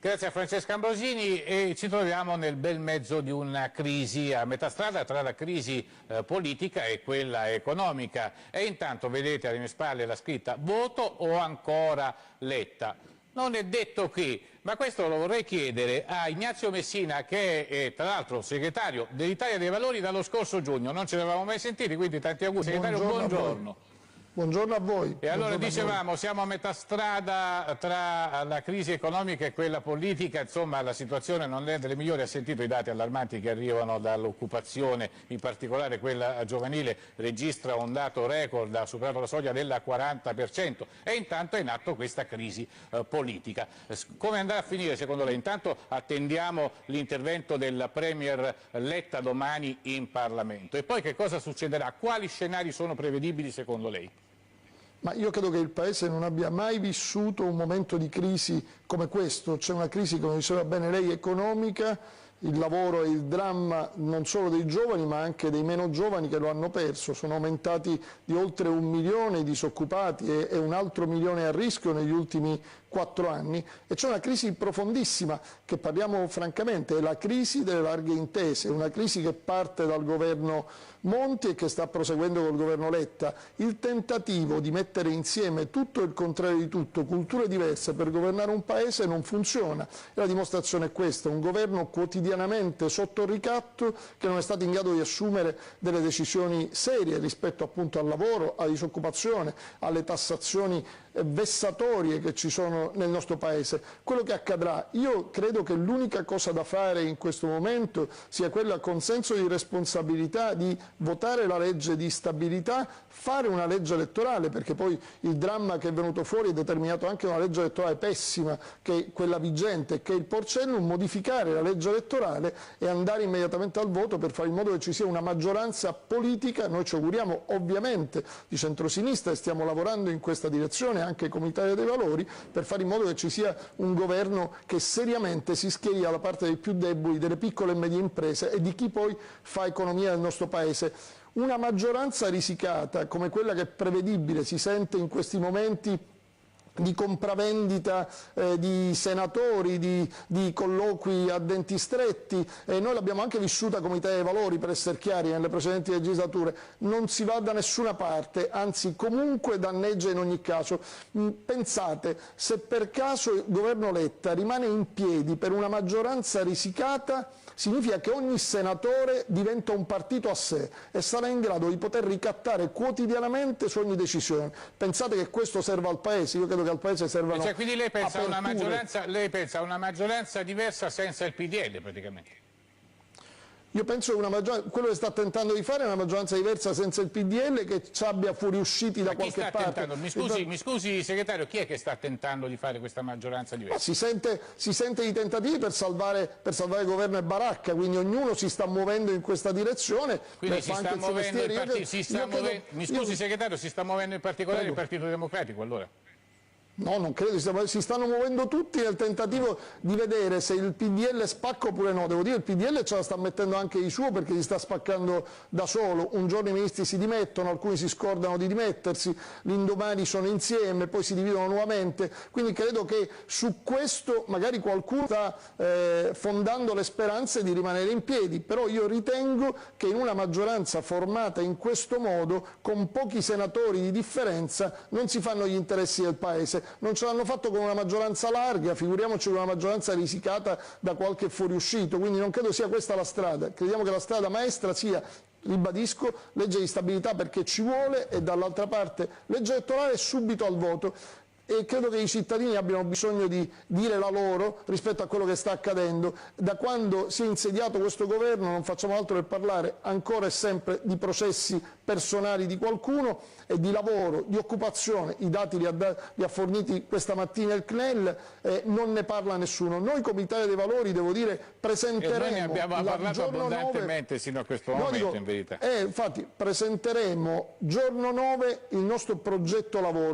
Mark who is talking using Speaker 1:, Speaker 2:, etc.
Speaker 1: Grazie a Francesca Ambrosini e ci troviamo nel bel mezzo di una crisi, a metà strada tra la crisi politica e quella economica. E intanto vedete alle mie spalle la scritta voto o ancora Letta. Non è detto che, ma questo lo vorrei chiedere a Ignazio Messina, che è tra l'altro segretario dell'Italia dei Valori dallo scorso giugno. Non ci eravamo mai sentiti, quindi tanti auguri. Segretario, buongiorno.
Speaker 2: Buongiorno a voi.
Speaker 1: E allora dicevamo, siamo a metà strada tra la crisi economica e quella politica, insomma la situazione non è delle migliori, ha sentito i dati allarmanti che arrivano dall'occupazione, in particolare quella giovanile registra un dato record, ha superato la soglia del 40% e intanto è in atto questa crisi politica. Come andrà a finire secondo lei? Intanto attendiamo l'intervento del Premier Letta domani in Parlamento e poi che cosa succederà? Quali scenari sono prevedibili secondo lei?
Speaker 2: Ma io credo che il Paese non abbia mai vissuto un momento di crisi come questo. C'è una crisi, come diceva bene lei, economica. Il lavoro è il dramma non solo dei giovani ma anche dei meno giovani che lo hanno perso. Sono aumentati di oltre 1 milione i disoccupati e un altro milione a rischio negli ultimi 4 anni e c'è una crisi profondissima che, parliamo francamente, è la crisi delle larghe intese, una crisi che parte dal governo Monti e che sta proseguendo col governo Letta. Il tentativo di mettere insieme tutto e il contrario di tutto, culture diverse per governare un Paese non funziona e la dimostrazione è questa, un governo quotidianamente sotto ricatto che non è stato in grado di assumere delle decisioni serie rispetto appunto al lavoro, alla disoccupazione, alle tassazioni vessatorie che ci sono nel nostro Paese. Quello che accadrà, io credo che l'unica cosa da fare in questo momento sia quella, con senso di responsabilità, di votare la legge di stabilità, fare una legge elettorale, perché poi il dramma che è venuto fuori è determinato anche da una legge elettorale pessima, che è quella vigente, che è il Porcellum, modificare la legge elettorale e andare immediatamente al voto per fare in modo che ci sia una maggioranza politica, noi ci auguriamo ovviamente di centrosinistra e stiamo lavorando in questa direzione anche come Italia dei Valori, per fare in modo che ci sia un governo che seriamente si schieri dalla parte dei più deboli, delle piccole e medie imprese e di chi poi fa economia nel nostro Paese. Una maggioranza risicata come quella che è prevedibile, si sente in questi momenti di compravendita di senatori, di colloqui a denti stretti, noi l'abbiamo anche vissuta come Italia dei Valori, per essere chiari, nelle precedenti legislature. Non si va da nessuna parte, anzi comunque danneggia in ogni caso. Pensate, se per caso il governo Letta rimane in piedi per una maggioranza risicata, significa che ogni senatore diventa un partito a sé e sarà in grado di poter ricattare quotidianamente su ogni decisione. Pensate che questo serva al Paese? Io credo che al Paese servano
Speaker 1: cioè, quindi lei pensa a una maggioranza diversa senza il PDL praticamente?
Speaker 2: Io penso che quello che sta tentando di fare è una maggioranza diversa senza il PDL, che ci abbia fuoriusciti da qualche parte.
Speaker 1: Mi scusi segretario, chi è che sta tentando di fare questa maggioranza diversa?
Speaker 2: Si sente di tentativi per salvare governo e baracca, quindi ognuno si sta muovendo in questa direzione.
Speaker 1: Quindi mi scusi segretario, si sta muovendo in particolare il Partito Democratico allora?
Speaker 2: No, non credo, si stanno muovendo tutti nel tentativo di vedere se il PDL spacca oppure no. Devo dire, il PDL ce la sta mettendo anche di suo, perché si sta spaccando da solo. Un giorno i ministri si dimettono, alcuni si scordano di dimettersi, l'indomani sono insieme, poi si dividono nuovamente. Quindi credo che su questo magari qualcuno sta fondando le speranze di rimanere in piedi, però io ritengo che in una maggioranza formata in questo modo, con pochi senatori di differenza, non si fanno gli interessi del Paese. Non ce l'hanno fatto con una maggioranza larga, figuriamoci con una maggioranza risicata da qualche fuoriuscito, quindi non credo sia questa la strada. Crediamo che la strada maestra sia, ribadisco, legge di stabilità perché ci vuole e dall'altra parte legge elettorale subito al voto. E credo che i cittadini abbiano bisogno di dire la loro rispetto a quello che sta accadendo. Da quando si è insediato questo governo non facciamo altro che parlare ancora e sempre di processi personali di qualcuno e di lavoro, di occupazione. I dati li ha forniti questa mattina il CNEL, non ne parla nessuno. Noi come Italia dei Valori, devo dire, presenteremo...
Speaker 1: E noi ne abbiamo parlato abbondantemente sino a questo momento, in verità.
Speaker 2: Infatti presenteremo giorno 9 il nostro progetto lavoro.